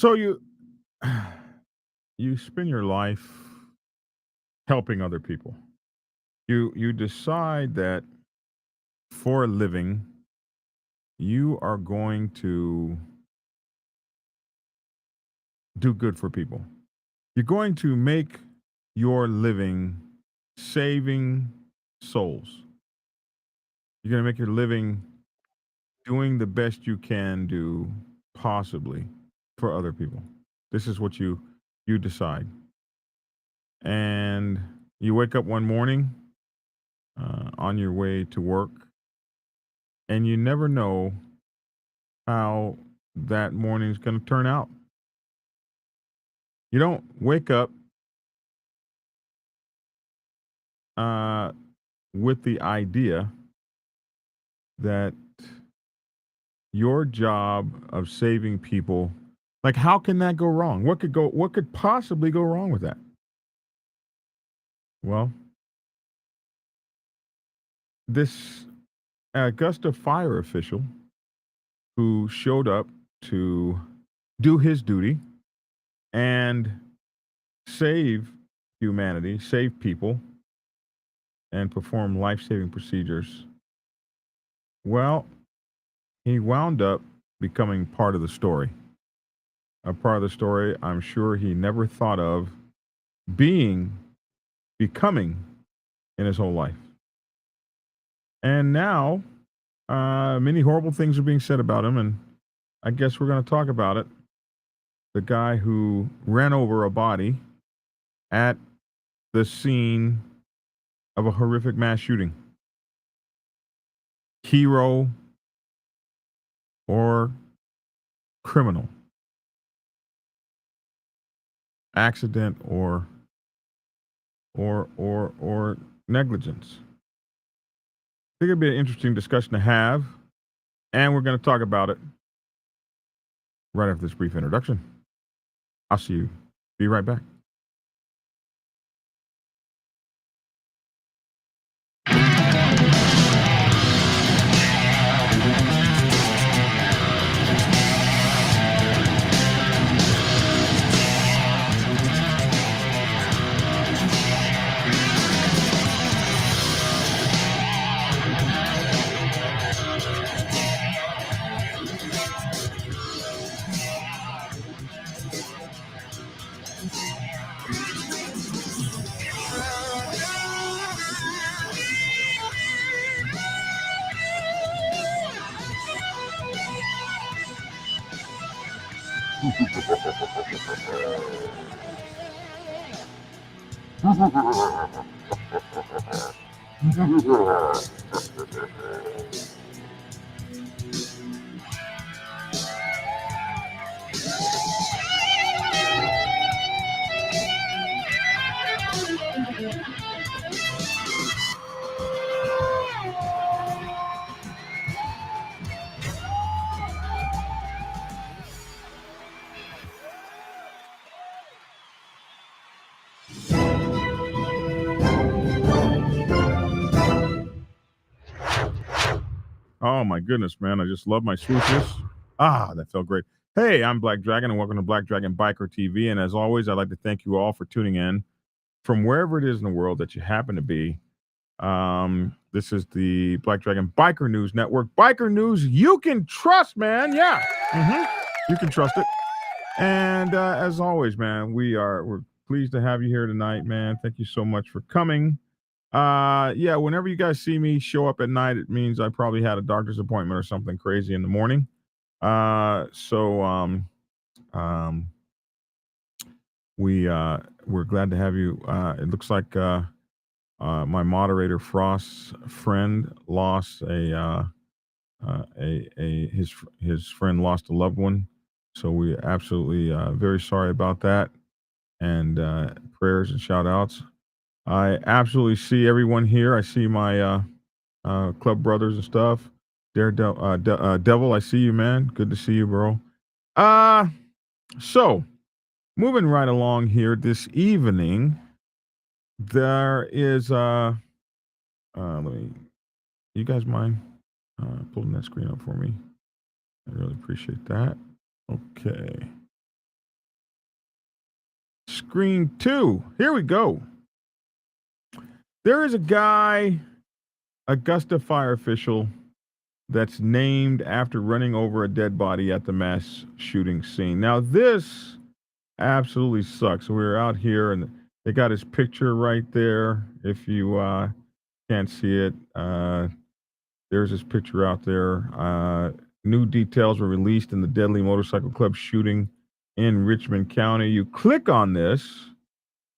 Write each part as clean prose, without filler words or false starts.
So you spend your life helping other people. You decide that for a living you are going to do good for people. You're going to make your living saving souls. You're going to make your living doing the best you can do possibly for other people. This is what you decide. And you wake up one morning on your way to work, and you never know how that morning's going to turn out. You don't wake up uh, with the idea that your job of saving people, like, how can that go wrong? What could possibly go wrong with that? Well, this Augusta Fire official who showed up to do his duty and save humanity, save people, and perform life saving procedures. Well, he wound up becoming part of the story. A part of the story I'm sure he never thought of being, becoming in his whole life. And now, many horrible things are being said about him, and I guess we're going to talk about it. The guy who ran over a body at the scene of a horrific mass shooting. Hero or criminal, accident or negligence. I think it'd be an interesting discussion to have, and we're going to talk about it right after this brief introduction. I'll see you. Be right back. Oh my goodness, man. I just love my swooshes. Ah, that felt great. Hey, I'm Black Dragon, and welcome to Black Dragon Biker TV. And as always, I'd like to thank you all for tuning in from wherever it is in the world that you happen to be. This is the Black Dragon Biker News Network. Biker news you can trust, man. Yeah. You can trust it. And as always, man, we're pleased to have you here tonight, man. Thank you so much for coming. Yeah, whenever you guys see me show up at night, it means I probably had a doctor's appointment or something crazy in the morning. So we're glad to have you. It looks like my moderator Frost's friend lost his friend lost a loved one. So we absolutely very sorry about that, and prayers and shout outs. I absolutely see everyone here. I see my club brothers and stuff. Daredevil, Devil, I see you, man. Good to see you, bro. Uh, so moving right along here this evening, there is let me. You guys mind pulling that screen up for me? I really appreciate that. Okay. screen 2. Here we go. There is a guy, Augusta Fire official, that's named after running over a dead body at the mass shooting scene. Now, this absolutely sucks. We're out here, and they got his picture right there. If you can't see it, there's his picture out there. New details were released in the deadly motorcycle club shooting in Richmond County. You click on this,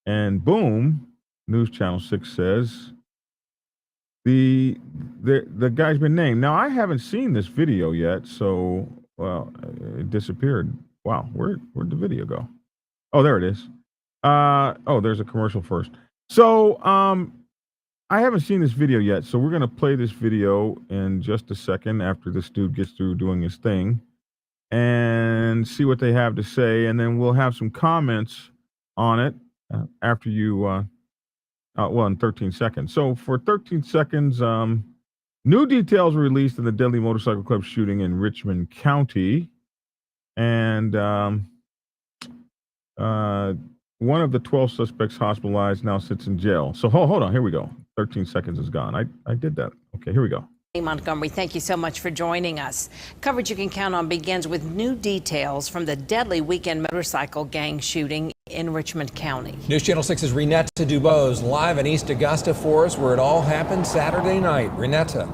and boom, News Channel 6 says the guy's been named. Now, I haven't seen this video yet, so, well, it disappeared. Wow, where'd the video go? Oh, there it is. There's a commercial first. So, I haven't seen this video yet, so we're going to play this video in just a second after this dude gets through doing his thing and see what they have to say, and then we'll have some comments on it after you, in 13 seconds. So for 13 seconds, new details were released in the deadly motorcycle club shooting in Richmond County, and one of the 12 suspects hospitalized now sits in jail. So hold on, here we go. 13 seconds is gone. I did that. Okay, here we go. Montgomery, thank you so much for joining us. Coverage you can count on begins with new details from the deadly weekend motorcycle gang shooting in Richmond County. News Channel 6's Renetta Dubose live in East Augusta for us, where it all happened Saturday night. Renetta.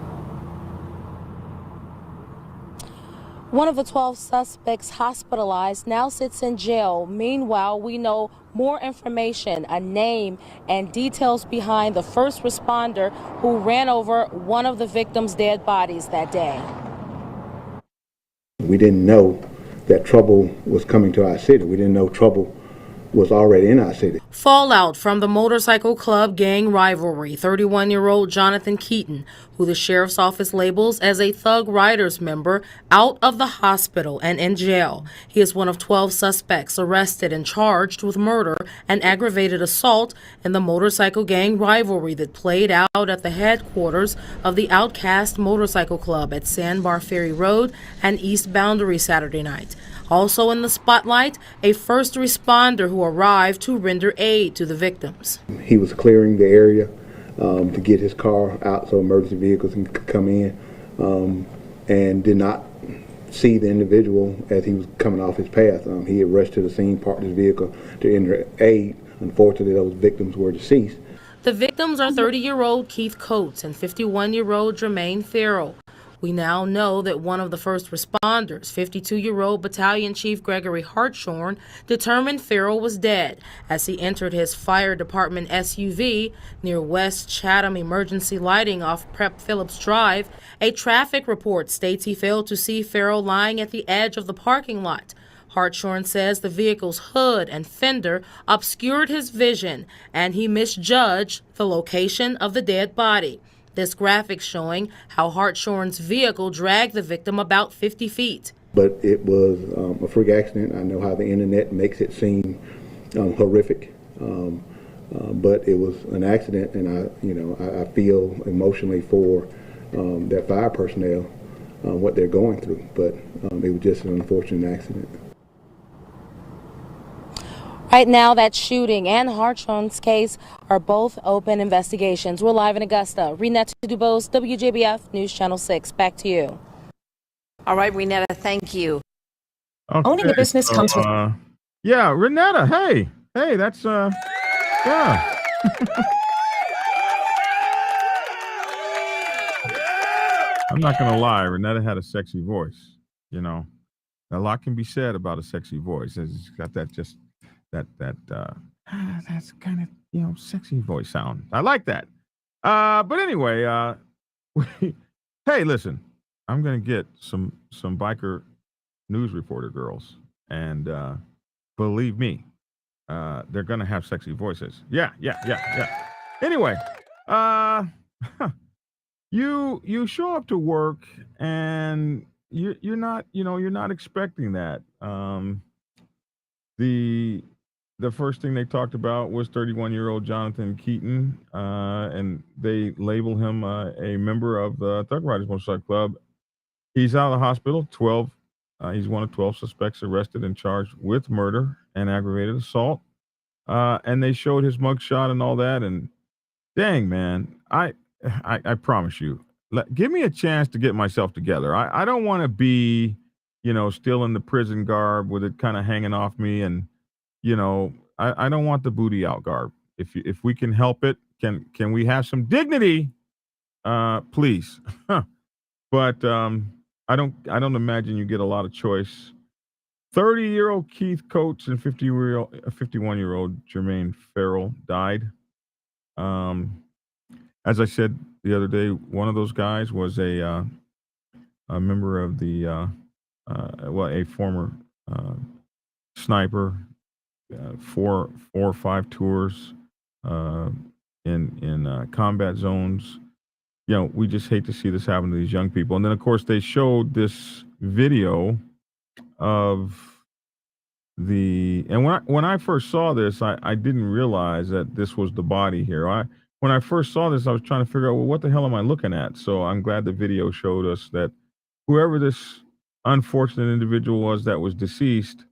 One of the 12 suspects hospitalized now sits in jail. Meanwhile, we know more information, a name, and details behind the first responder who ran over one of the victims' dead bodies that day. We didn't know that trouble was coming to our city. We didn't know trouble was already in our city. Fallout from the motorcycle club gang rivalry. 31-year-old Jonathan Keaton, who the sheriff's office labels as a Thug Riders member, out of the hospital and in jail. He is one of 12 suspects arrested and charged with murder and aggravated assault in the motorcycle gang rivalry that played out at the headquarters of the Outcast Motorcycle Club at Sandbar Ferry Road and East Boundary Saturday night. Also in the spotlight, a first responder who arrived to render aid to the victims. He was clearing the area to get his car out so emergency vehicles can come in, and did not see the individual as he was coming off his path. He had rushed to the scene, parked his vehicle to render aid. Unfortunately, those victims were deceased. The victims are 30-year-old Keith Coates and 51-year-old Jermaine Farrell. We now know that one of the first responders, 52-year-old Battalion Chief Gregory Hartshorn, determined Farrell was dead as he entered his fire department SUV near West Chatham Emergency Lighting off Prep Phillips Drive. A traffic report states he failed to see Farrell lying at the edge of the parking lot. Hartshorn says the vehicle's hood and fender obscured his vision and he misjudged the location of the dead body. This graphic showing how Hartshorn's vehicle dragged the victim about 50 feet. But it was a freak accident. I know how the internet makes it seem horrific, but it was an accident, and I feel emotionally for that fire personnel, what they're going through. But it was just an unfortunate accident. Right now, that shooting and Hartshorn's case are both open investigations. We're live in Augusta. Renetta Dubose, WJBF News Channel 6. Back to you. All right, Renetta, thank you. Okay, Owning a business comes with... Yeah, Renetta, hey, that's, yeah. I'm not going to lie, Renetta had a sexy voice, you know. A lot can be said about a sexy voice. It's got that just... that's kind of, sexy voice sound. I like that. But anyway, hey, listen, I'm going to get some biker news reporter girls, and believe me, they're going to have sexy voices. Yeah. Anyway, you show up to work and you're not expecting that. The first thing they talked about was 31-year-old Jonathan Keaton, and they label him a member of the Thug Riders Motorcycle Club. He's out of the hospital. He's one of 12 suspects arrested and charged with murder and aggravated assault. And they showed his mugshot and all that. And dang, man, I promise you, give me a chance to get myself together. I don't want to be, still in the prison garb with it kind of hanging off me, and I don't want the booty out garb. If we can help it, can we have some dignity, please? But I don't imagine you get a lot of choice. 30-year-old Keith Coates and 51-year-old Jermaine Farrell died. As I said the other day, one of those guys was a member of the a former sniper, four or five tours in combat zones. We just hate to see this happen to these young people. And then, of course, they showed this video of and when I first saw this, I didn't realize that this was the body here. When I first saw this, I was trying to figure out, well, what the hell am I looking at? So I'm glad the video showed us that whoever this unfortunate individual was that was deceased,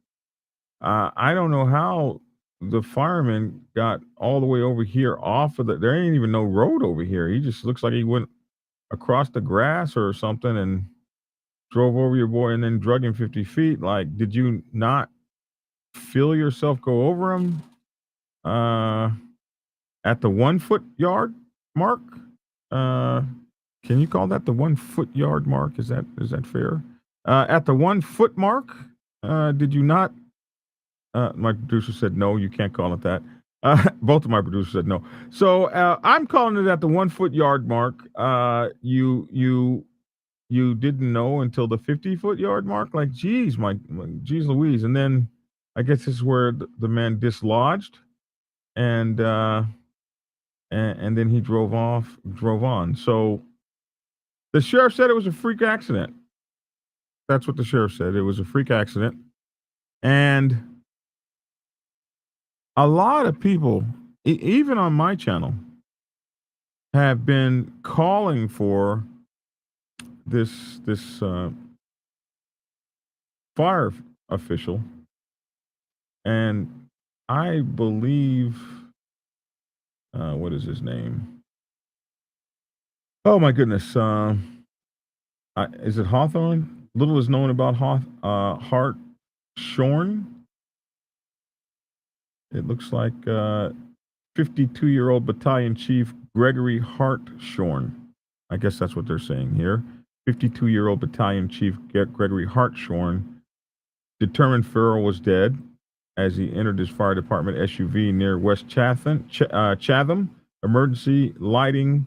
I don't know how the fireman got all the way over here off of there ain't even no road over here. He just looks like he went across the grass or something and drove over your boy and then drug him 50 feet. Like, did you not feel yourself go over him at the 1 foot yard mark? Can you call that the 1 foot yard mark? Is that fair? At the 1 foot mark, did you not? My producer said no. You can't call it that. Both of my producers said no. So I'm calling it at the 1 foot yard mark. You didn't know until the 50-foot yard mark. Like, geez, geez Louise. And then I guess this is where the man dislodged, and then he drove on. So the sheriff said it was a freak accident. That's what the sheriff said. It was a freak accident. And a lot of people, even on my channel, have been calling for this fire official, and I believe, what is his name? Oh my goodness, is it Hawthorne? Little is known about Hartshorn. It looks like 52-year-old Battalion Chief Gregory Hartshorn. I guess that's what they're saying here. 52-year-old Battalion Chief Gregory Hartshorn determined Farrell was dead as he entered his fire department SUV near West Chatham. Emergency lighting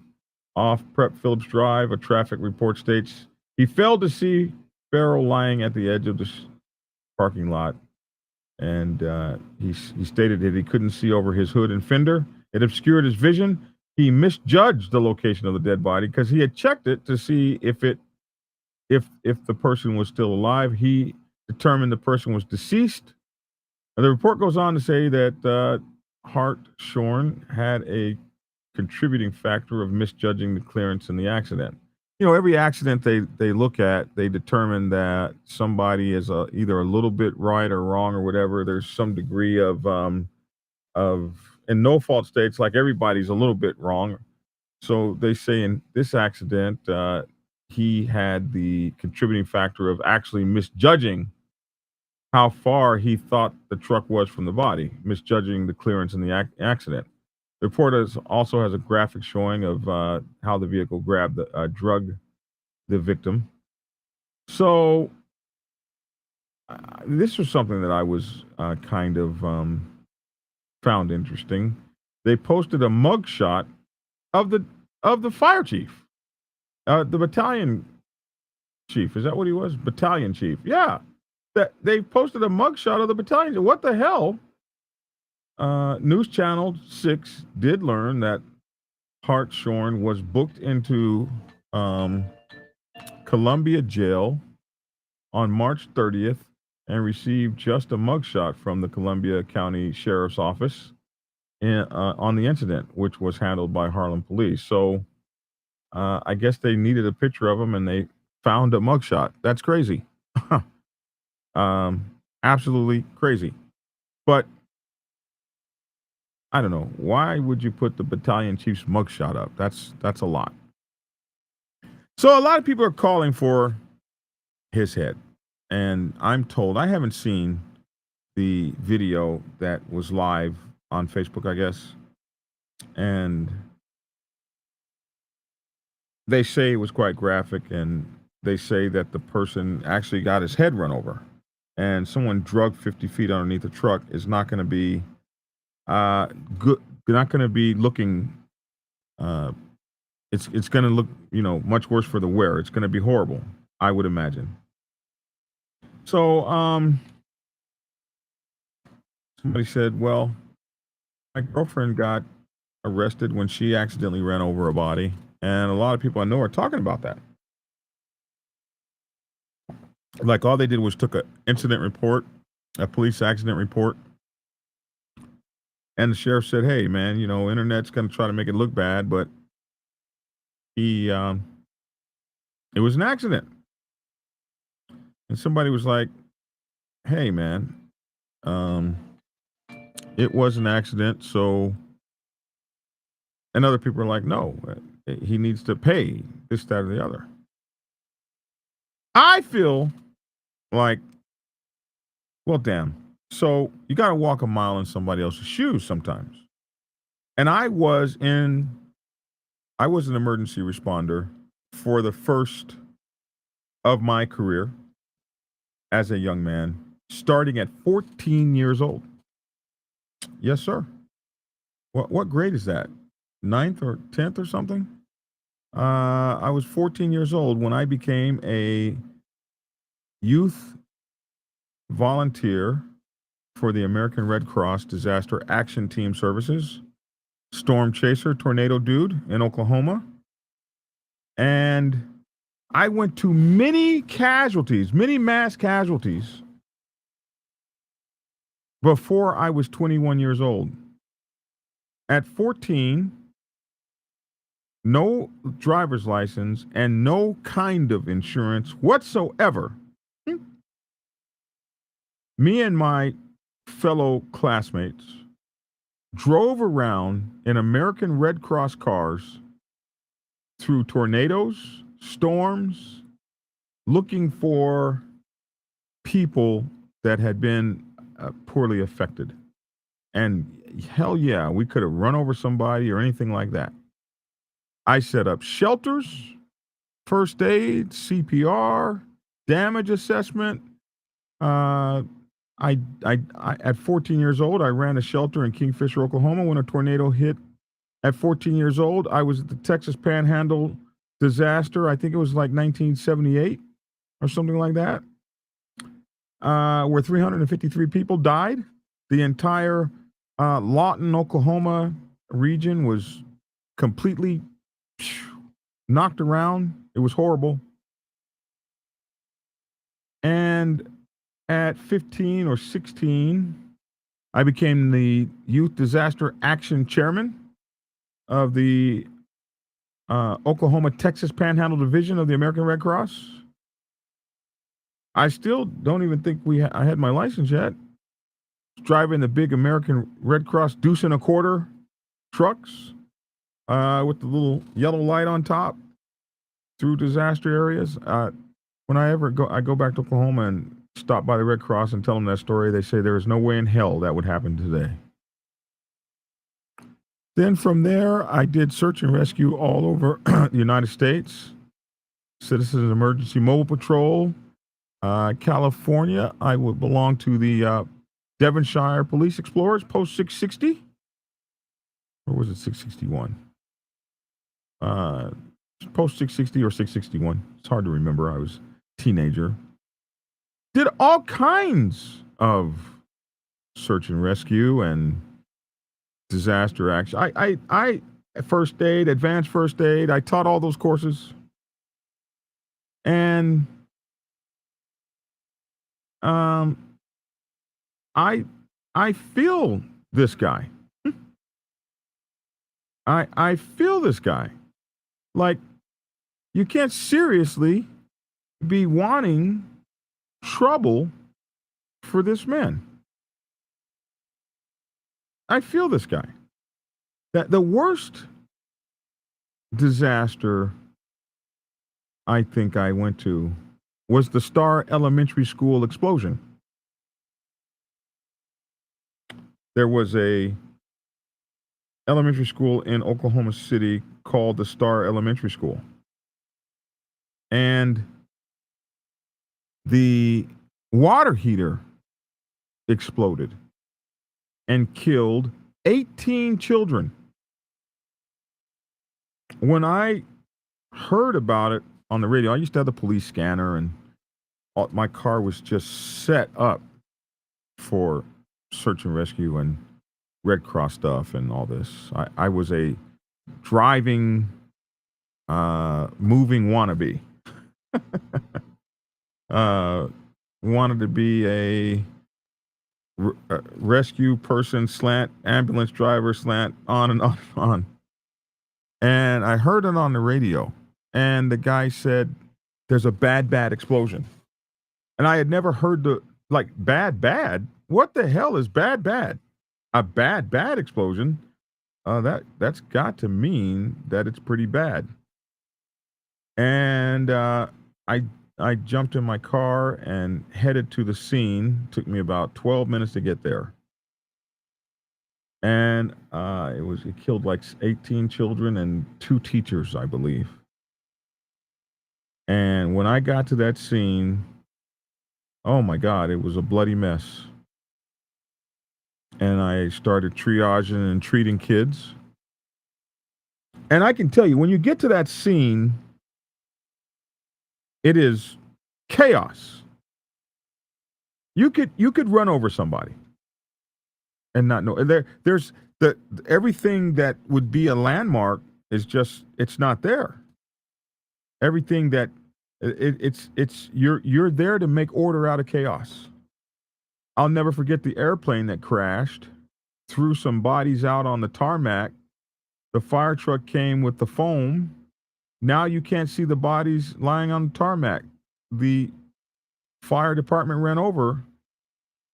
off Prep Phillips Drive. A traffic report states he failed to see Farrell lying at the edge of the parking lot. And he stated that he couldn't see over his hood and fender. It obscured his vision. He misjudged the location of the dead body because he had checked it to see if the person was still alive. He determined the person was deceased. And the report goes on to say that Hartshorn had a contributing factor of misjudging the clearance in the accident. Every accident they look at, they determine that somebody is either a little bit right or wrong or whatever. There's some degree of in no fault states, like everybody's a little bit wrong. So they say in this accident, he had the contributing factor of actually misjudging how far he thought the truck was from the body, misjudging the clearance in the accident. The report also has a graphic showing of how the vehicle drug the victim. So this was something that I was kind of found interesting. They posted a mugshot of the fire chief, the battalion chief. Is that what he was? Battalion chief. Yeah. That they posted a mugshot of the battalion. What the hell? News Channel 6 did learn that Hartshorn was booked into Columbia Jail on March 30th and received just a mugshot from the Columbia County Sheriff's Office on the incident, which was handled by Harlem Police. So I guess they needed a picture of him and they found a mugshot. That's crazy. Absolutely crazy. But I don't know. Why would you put the battalion chief's mugshot up? That's a lot. So a lot of people are calling for his head. And I'm told, I haven't seen the video that was live on Facebook, I guess. And they say it was quite graphic, and they say that the person actually got his head run over. And someone drugged 50 feet underneath a truck is not going to be good. Not going to be looking. It's going to look, much worse for the wearer. It's going to be horrible, I would imagine. So somebody said, well, my girlfriend got arrested when she accidentally ran over a body, and a lot of people I know are talking about that. Like, all they did was took an incident report, a police accident report, and the sheriff said, hey, man, internet's going to try to make it look bad, but it was an accident. And somebody was like, hey, man, it was an accident, so... And other people are like, no, he needs to pay this, that, or the other. I feel like, well, damn. So you got to walk a mile in somebody else's shoes sometimes. And I was an emergency responder for the first of my career as a young man, starting at 14 years old. Yes, sir. What grade is that? 9th or 10th or something? I was 14 years old when I became a youth volunteer for the American Red Cross Disaster Action Team Services, Storm Chaser, Tornado Dude in Oklahoma. And I went to many mass casualties before I was 21 years old. At 14, no driver's license and no kind of insurance whatsoever. Me and my fellow classmates drove around in American Red Cross cars through tornadoes, storms, looking for people that had been poorly affected. And hell yeah, we could have run over somebody or anything like that. I set up shelters, first aid, CPR, damage assessment. I at 14 years old, I ran a shelter in Kingfisher, Oklahoma when a tornado hit. At 14 years old, I was at the Texas Panhandle disaster. I think it was like 1978 or something like that, where 353 people died. The entire Lawton, Oklahoma region was completely knocked around. It was horrible. And at 15 or 16, I became the Youth Disaster Action Chairman of the Oklahoma Texas Panhandle Division of the American Red Cross. I still don't even think I had my license yet. Driving the big American Red Cross deuce and a quarter trucks with the little yellow light on top through disaster areas. When I go back to Oklahoma and stop by the Red Cross and tell them that story, they say there is no way in hell that would happen today. Then from there, I did search and rescue all over the United States. Citizens Emergency Mobile Patrol. California, I would belong to the Devonshire Police Explorers, Post 660. Or was it 661? Post 660 or 661. It's hard to remember. I was a teenager. Did all kinds of search and rescue and disaster action. I first aid, advanced first aid. I taught all those courses. And I feel this guy. I feel this guy. Like, you can't seriously be wanting trouble for this man. I feel this guy. That the worst disaster I think I went to was the Star Elementary School explosion. There was a elementary school in Oklahoma City called the Star Elementary School. And the water heater exploded and killed 18 children. When I heard about it on the radio, I used to have the police scanner, and my car was just set up for search and rescue and Red Cross stuff and all this. I was a driving, moving wannabe. Wanted to be a rescue person, slant, ambulance driver, slant, on and on and on. And I heard it on the radio, and the guy said, there's a bad explosion. And I had never heard bad. What the hell is bad? A bad explosion? That's got to mean that it's pretty bad. And I jumped in my car and headed to the scene. Took me about 12 minutes to get there. And it killed like 18 children and 2 teachers, I believe. And when I got to that scene, oh my God, it was a bloody mess. And I started triaging and treating kids. And I can tell you, when you get to that scene, it is chaos. You could run over somebody and not know. There's everything that would be a landmark is just, it's not there. Everything that you're there to make order out of chaos. I'll never forget the airplane that crashed, threw some bodies out on the tarmac. The fire truck came with the foam. Now you can't see the bodies lying on the tarmac. The fire department ran over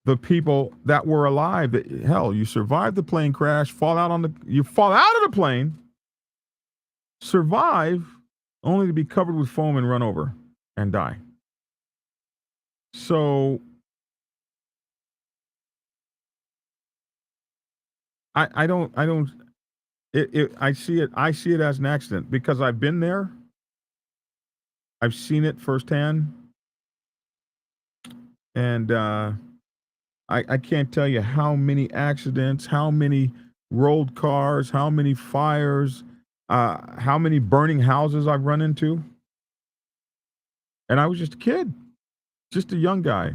the people that were alive. Hell, you survived the plane crash, you fall out of the plane, survive, only to be covered with foam and run over and die. So I see it as an accident because I've been there. I've seen it firsthand. And I can't tell you how many accidents, how many rolled cars, how many fires, how many burning houses I've run into. And I was just a kid, just a young guy.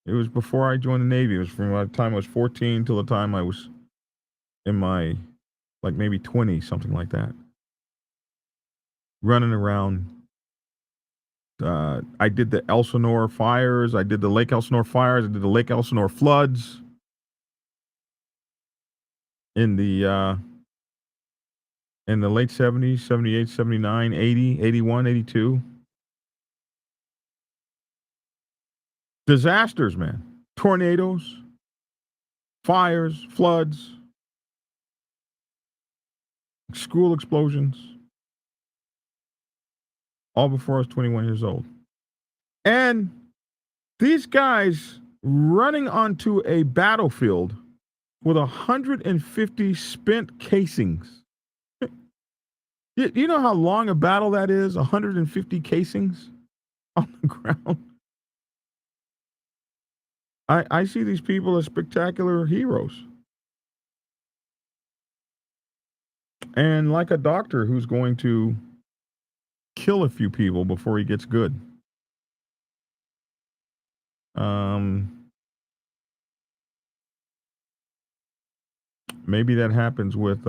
It was before I joined the Navy. It was from the time I was 14 till the time I was in my, like maybe 20, something like that. Running around. I did the Elsinore fires. I did the Lake Elsinore fires. I did the Lake Elsinore floods in the late 70s, 78, 79, 80, 81, 82. Disasters, man. Tornadoes, fires, floods, school explosions. All before I was 21 years old. And these guys running onto a battlefield with 150 spent casings. You know how long a battle that is? 150 casings on the ground. I see these people as spectacular heroes. And like a doctor who's going to kill a few people before he gets good. Maybe that happens with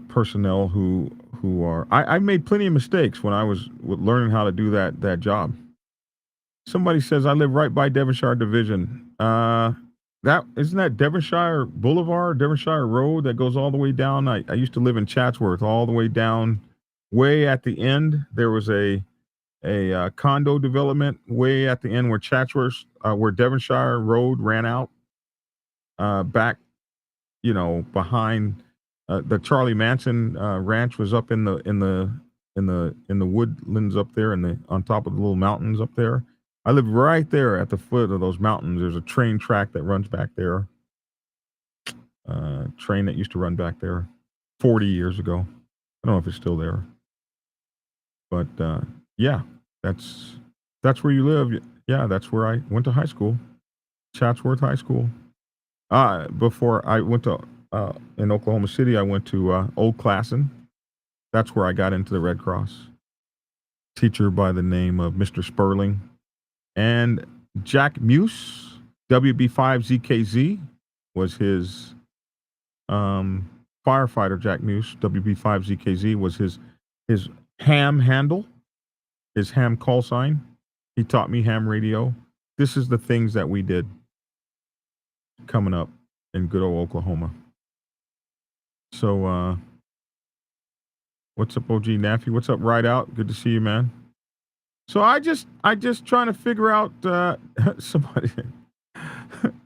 personnel who are. I made plenty of mistakes when I was learning how to do that job. Somebody says I live right by Devonshire Division. That isn't that Devonshire Boulevard, Devonshire Road that goes all the way down. I used to live in Chatsworth, all the way down, way at the end. There was a a condo development way at the end where Chatsworth, where Devonshire Road ran out, back, behind the Charlie Manson ranch was up in the woodlands up there, on top of the little mountains up there. I live right there at the foot of those mountains. There's a train track that runs back there. Train that used to run back there 40 years ago. I don't know if it's still there, but yeah, that's where you live. Yeah, that's where I went to high school, Chatsworth High School. Before I went to in Oklahoma City, I went to Old Classen. That's where I got into the Red Cross. Teacher by the name of Mr. Sperling. And Jack Muse, WB5ZKZ, was his firefighter. Jack Muse, WB5ZKZ, was his ham handle, his ham call sign. He taught me ham radio. This is the things that we did coming up in good old Oklahoma. So, what's up, OG Naffy? What's up, Ride Out? Good to see you, man. So I just trying to figure out somebody.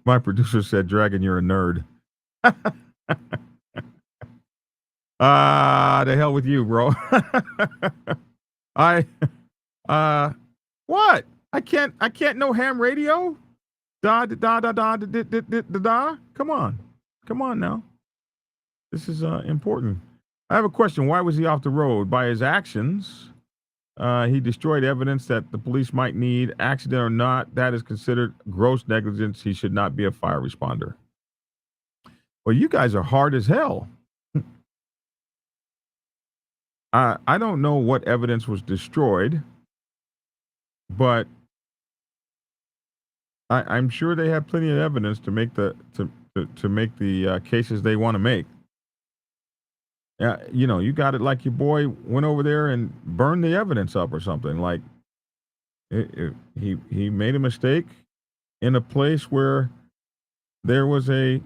My producer said, "Dragon, you're a nerd." The hell with you, bro. What? I can't know ham radio. Da da da da da da da da. Come on now. This is important. I have a question. Why was he off the road? By his actions, he destroyed evidence that the police might need. Accident or not, that is considered gross negligence. He should not be a fire responder. Well, you guys are hard as hell. I don't know what evidence was destroyed, but I'm sure they have plenty of evidence to make the cases they want to make. You got it like your boy went over there and burned the evidence up or something. Like he made a mistake in a place where there was a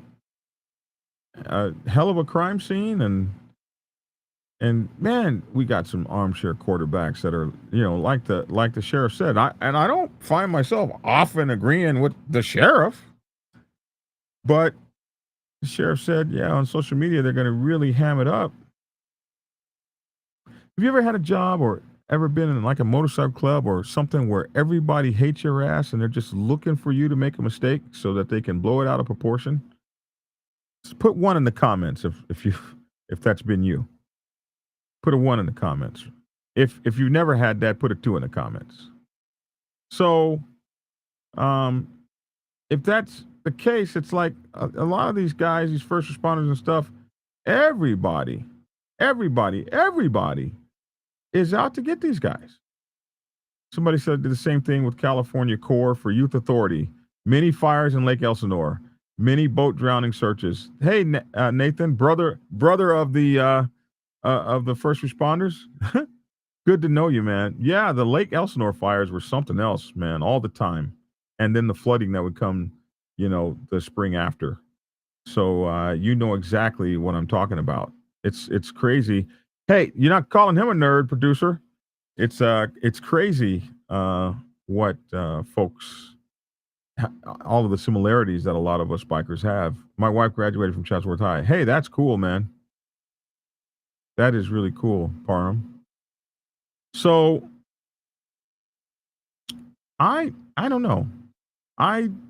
hell of a crime scene, and man, we got some armchair quarterbacks that are, like the sheriff said. I don't find myself often agreeing with the sheriff, but the sheriff said, yeah, on social media they're going to really ham it up. Have you ever had a job or ever been in like a motorcycle club or something where everybody hates your ass and they're just looking for you to make a mistake so that they can blow it out of proportion? Just put one in the comments if that's been you. Put a 1 in the comments. If you've never had that, put a 2 in the comments. So, if that's the case, it's like a lot of these guys, these first responders and stuff, everybody is out to get these guys. Somebody said did the same thing with California Corps for Youth Authority. Many fires in Lake Elsinore. Many boat drowning searches. Hey, Nathan, brother of the first responders. Good to know you, man. Yeah, the Lake Elsinore fires were something else, man, all the time. And then the flooding that would come, the spring after. So you know exactly what I'm talking about. It's crazy. Hey, you're not calling him a nerd, producer. It's crazy what folks, all of the similarities that a lot of us bikers have. My wife graduated from Chatsworth High. Hey, that's cool, man. That is really cool, Parham. So I don't know. I'm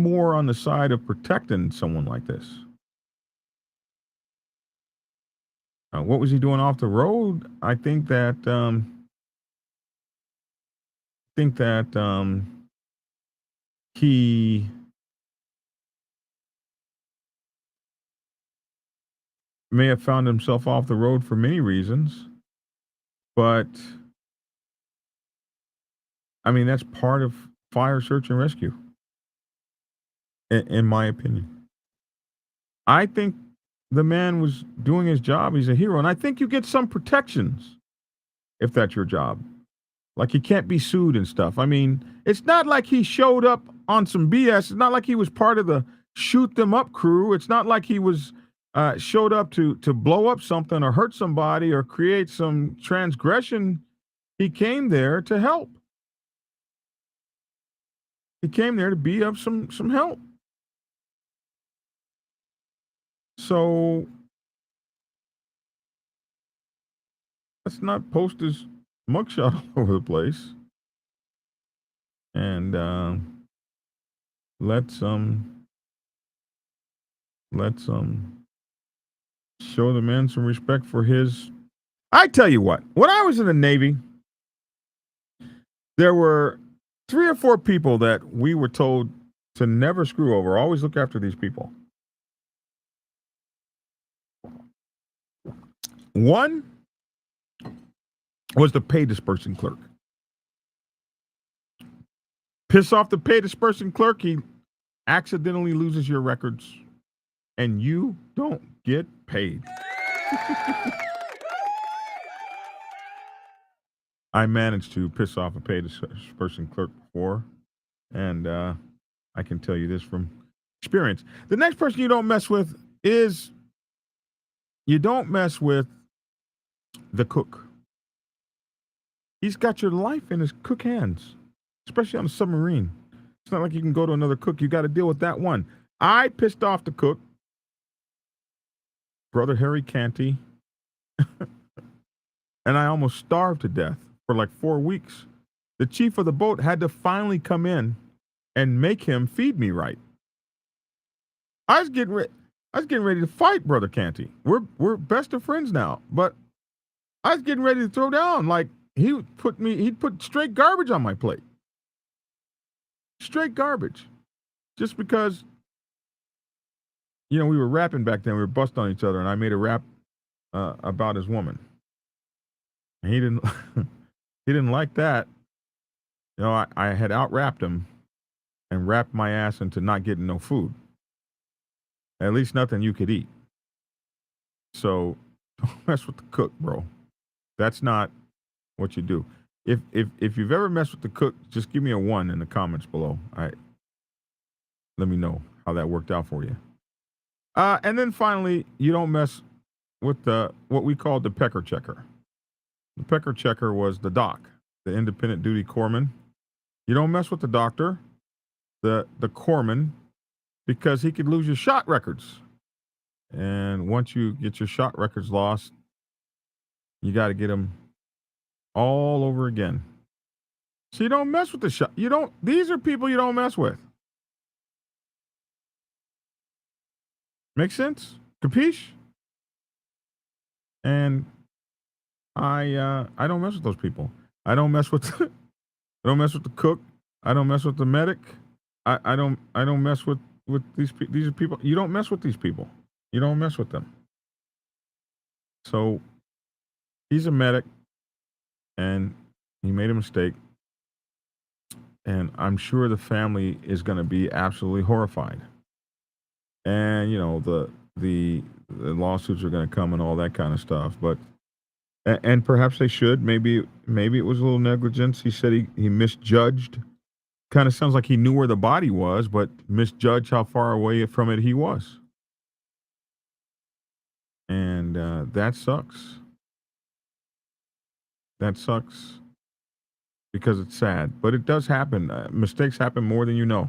more on the side of protecting someone like this. What was he doing off the road? I think that he may have found himself off the road for many reasons, but I mean, that's part of fire, search, and rescue, in my opinion. I think the man was doing his job. He's a hero. And I think you get some protections if that's your job. Like he can't be sued and stuff. I mean, it's not like he showed up on some BS. It's not like he was part of the shoot them up crew. It's not like he was, showed up to blow up something or hurt somebody or create some transgression. He came there to help. He came there to be of some help. So let's not post his mugshot all over the place. And let's show the man some respect for his. I tell you what, when I was in the Navy, there were 3 or 4 people that we were told to never screw over. Always look after these people. One was the pay dispersing clerk. Piss off the pay dispersing clerk, he accidentally loses your records, and you don't get paid. I managed to piss off a pay dispersing clerk before, and I can tell you this from experience. The next person you don't mess with is you don't mess with the cook. He's got your life in his cook hands, especially on a submarine. It's not like you can go to another cook. You got to deal with that one. I pissed off the cook, Brother Harry Canty, and I almost starved to death for like 4 weeks. The chief of the boat had to finally come in and make him feed me right. I was getting ready to fight Brother Canty. We're best of friends now, but I was getting ready to throw down. Like he'd put straight garbage on my plate. Straight garbage. Just because, we were rapping back then. We were busting on each other, and I made a rap about his woman. And he didn't he didn't like that. I had out-rapped him and rapped my ass into not getting no food. At least nothing you could eat. So don't mess with the cook, bro. That's not what you do. If you've ever messed with the cook, just give me a 1 in the comments below. All right. Let me know how that worked out for you. And then finally, you don't mess with what we call the pecker checker. The pecker checker was the doc, the independent duty corpsman. You don't mess with the doctor, the corpsman, because he could lose your shot records. And once you get your shot records lost, you got to get them all over again. So you don't mess with the shot. These are people you don't mess with. Make sense? Capiche? And I don't mess with those people. I don't mess with I don't mess with the cook. I don't mess with the medic. I don't mess with these people. These are people you don't mess with. These people. You don't mess with them. So he's a medic, and he made a mistake, and I'm sure the family is going to be absolutely horrified. And the lawsuits are going to come and all that kind of stuff, but and perhaps they should. Maybe it was a little negligence. He said he misjudged. Kind of sounds like he knew where the body was, but misjudged how far away from it he was. And that sucks. That sucks because it's sad, but it does happen. Mistakes happen more than you know.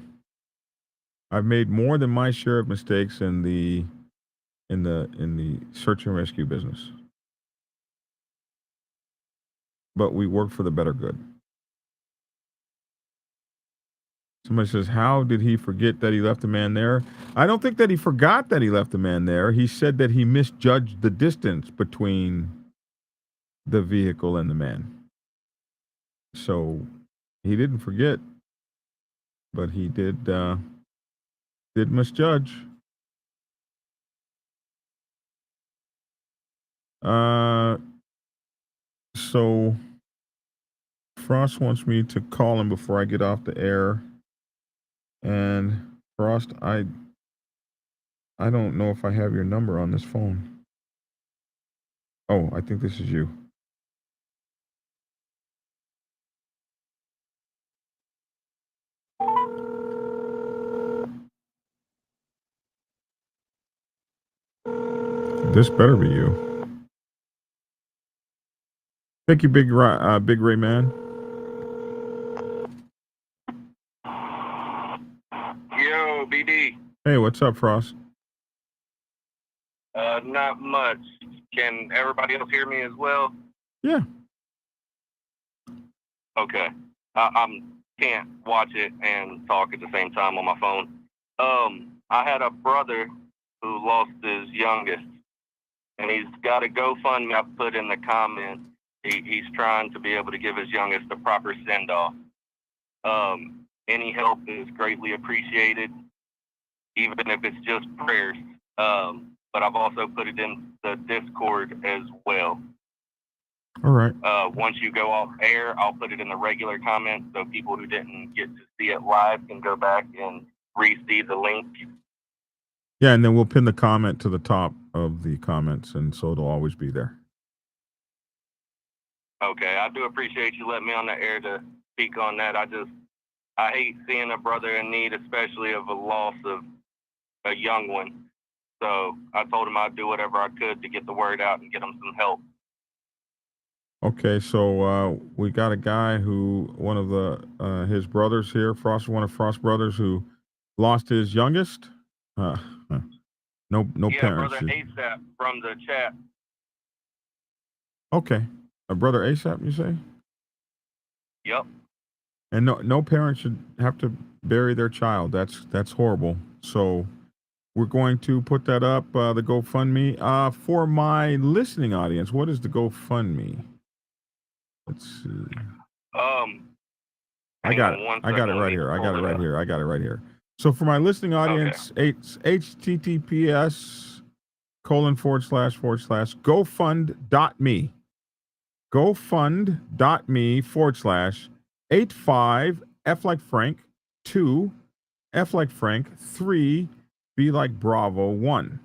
I've made more than my share of mistakes in the search and rescue business. But we work for the better good. Somebody says, how did he forget that he left the man there? I don't think that he forgot that he left the man there. He said that he misjudged the distance between the vehicle and the man. So he didn't forget, but he did misjudge. So Frost wants me to call him before I get off the air. And Frost, I don't know if I have your number on this phone. Oh, I think this is you. This better be you. Thank you, Big Ray Man. Yo, BD. Hey, what's up, Frost? Not much. Can everybody else hear me as well? Yeah. Okay. I can't watch it and talk at the same time on my phone. I had a brother who lost his youngest, and he's got a GoFundMe I put in the comments. He's trying to be able to give his youngest a proper send-off. Any help is greatly appreciated, even if it's just prayers. But I've also put it in the Discord as well. All right. Once you go off air, I'll put it in the regular comments so people who didn't get to see it live can go back and re-see the link. Yeah, and then we'll pin the comment to the top of the comments, and so it'll always be there. Okay, I do appreciate you letting me on the air to speak on that. I hate seeing a brother in need, especially of a loss of a young one. So I told him I'd do whatever I could to get the word out and get him some help. Okay, so we got a guy who, one of the his brothers here, one of Frost's brothers, who lost his youngest. No Yeah, parents. Brother ASAP from the chat. Okay, a brother ASAP, you say? Yep. And no parent should have to bury their child. That's horrible. So we're going to put that up, the GoFundMe. For my listening audience, what is the GoFundMe? Let's see. I got it right here. I got it right here. So for my listening audience, it's https://gofund.me. gofund.me/85 F like Frank 2 F like Frank 3 B like Bravo 1.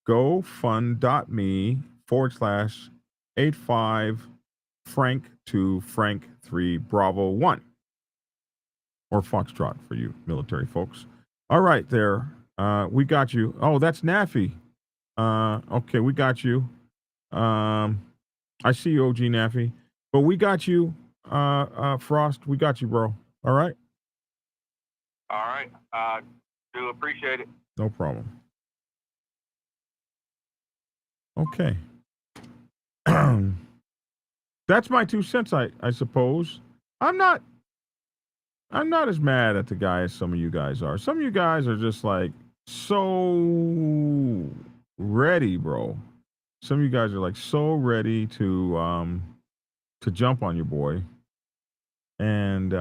gofund.me/85 Frank 2 Frank 3 Bravo 1. Or Foxtrot for you military folks. All right, there. We got you. Oh, that's Naffy. Okay, we got you. I see you, OG Naffy. But we got you, Frost. We got you, bro. All right? All right. I do appreciate it. No problem. Okay. That's my 2 cents, I suppose. I'm not as mad at the guy as some of you guys are. Some of you guys are just like so ready, bro. Some of you guys are like so ready to jump on your boy. And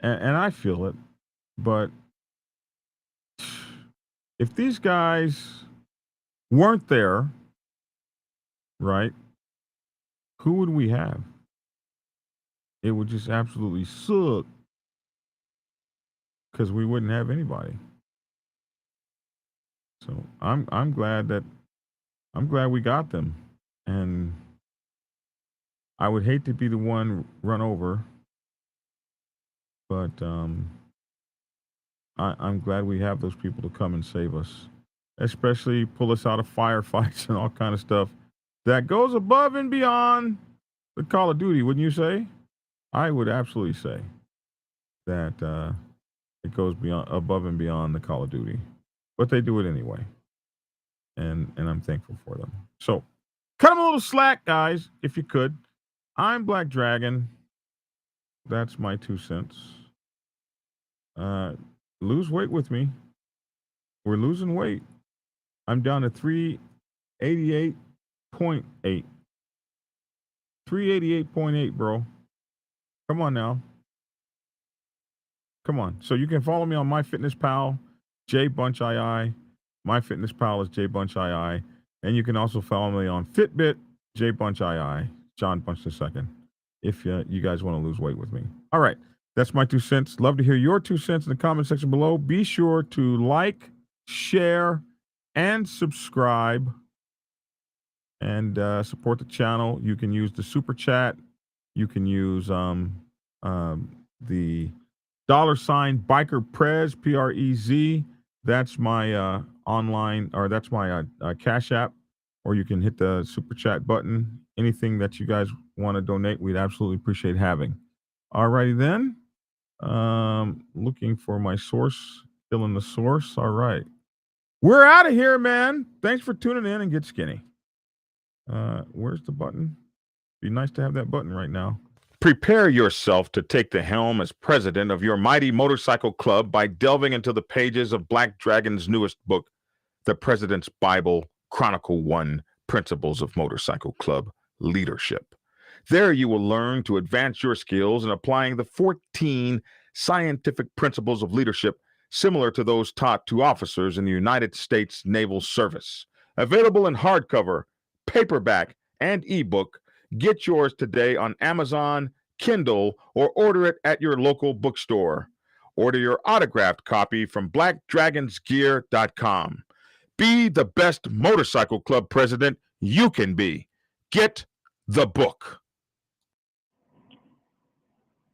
I feel it. But if these guys weren't there, right? Who would we have? It would just absolutely suck because we wouldn't have anybody. So I'm glad we got them, and I would hate to be the one run over, but I'm glad we have those people to come and save us, especially pull us out of firefights and all kind of stuff that goes above and beyond the Call of Duty, wouldn't you say? I would absolutely say that it goes above and beyond the Call of Duty, but they do it anyway, and I'm thankful for them. So, cut them a little slack, guys, if you could. I'm Black Dragon. That's my 2 cents. Lose weight with me. We're losing weight. I'm down to 388.8. 388.8, bro. Come on now. Come on. So you can follow me on MyFitnessPal, JBunchII. MyFitnessPal is JBunchII. And you can also follow me on Fitbit, JBunchII, John Bunch II, if you guys want to lose weight with me. All right. That's my 2 cents. Love to hear your 2 cents in the comment section below. Be sure to like, share, and subscribe. And support the channel. You can use the super chat. You can use the $Biker Prez, PREZ. That's my online, or that's my Cash App, or you can hit the super chat button. Anything that you guys want to donate, we'd absolutely appreciate having. All righty then. Looking for my source, still in the source. All right. We're out of here, man. Thanks for tuning in and get skinny. Where's the button? Be nice to have that button right now. Prepare yourself to take the helm as president of your mighty motorcycle club by delving into the pages of Black Dragon's newest book, The President's Bible, Chronicle 1, Principles of Motorcycle Club Leadership. There you will learn to advance your skills in applying the 14 scientific principles of leadership similar to those taught to officers in the United States Naval Service. Available in hardcover, paperback, and ebook. Get yours today on Amazon, Kindle, or order it at your local bookstore. Order your autographed copy from blackdragonsgear.com. Be the best motorcycle club president you can be. Get the book.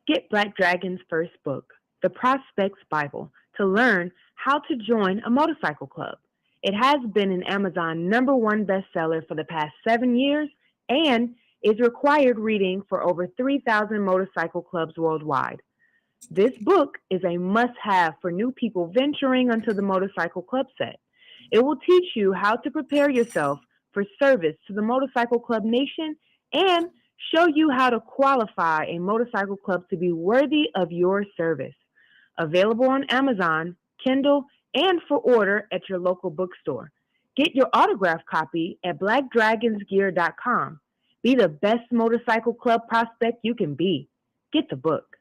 Get Black Dragon's first book, The Prospect's Bible, to learn how to join a motorcycle club. It has been an Amazon #1 bestseller for the past 7 years and is required reading for over 3,000 motorcycle clubs worldwide. This book is a must-have for new people venturing onto the motorcycle club set. It will teach you how to prepare yourself for service to the motorcycle club nation and show you how to qualify a motorcycle club to be worthy of your service. Available on Amazon, Kindle, and for order at your local bookstore. Get your autographed copy at blackdragonsgear.com. Be the best motorcycle club prospect you can be. Get the book.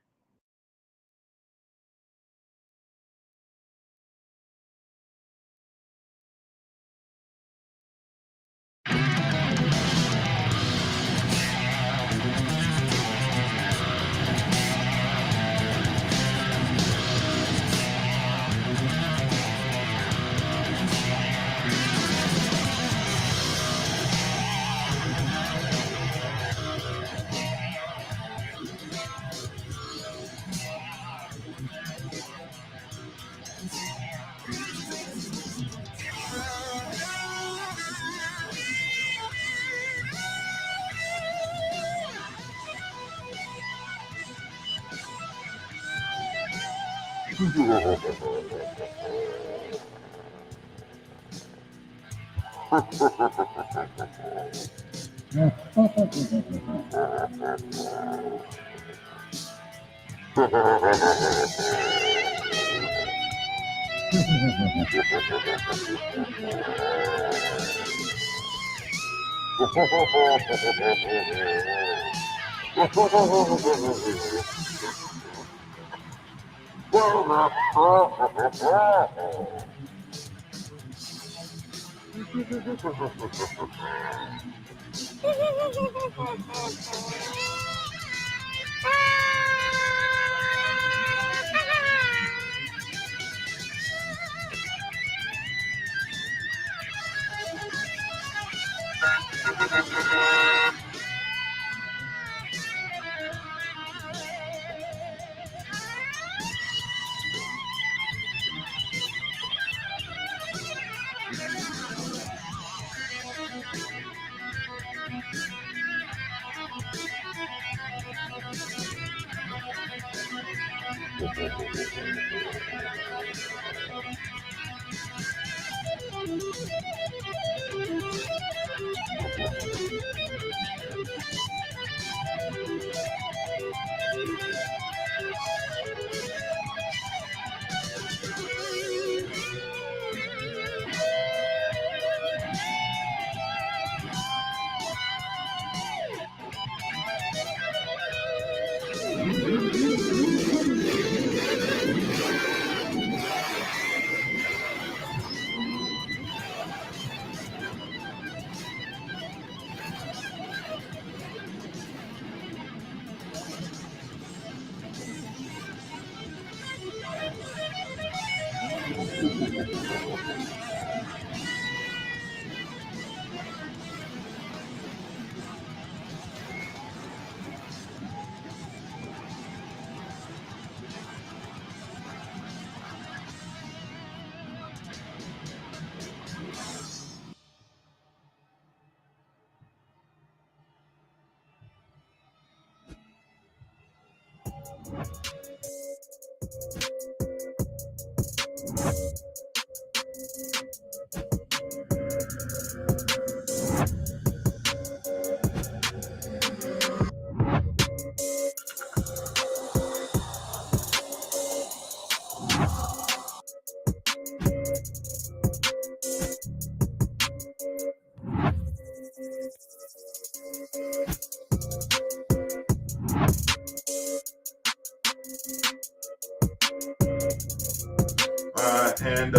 And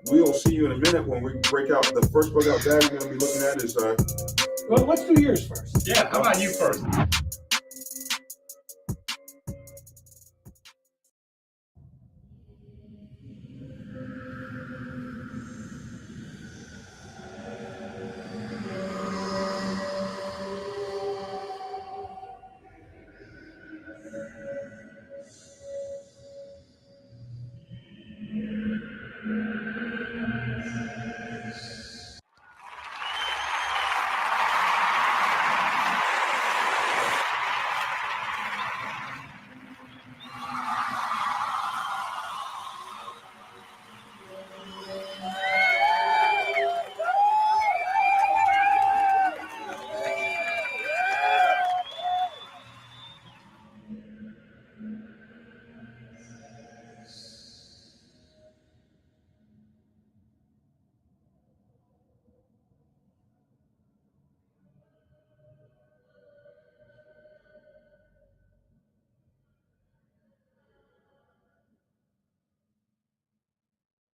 we'll see you in a minute when we break out. The first breakout bag we're going to be looking at is. Well, let's do yours first. Yeah, how about you first?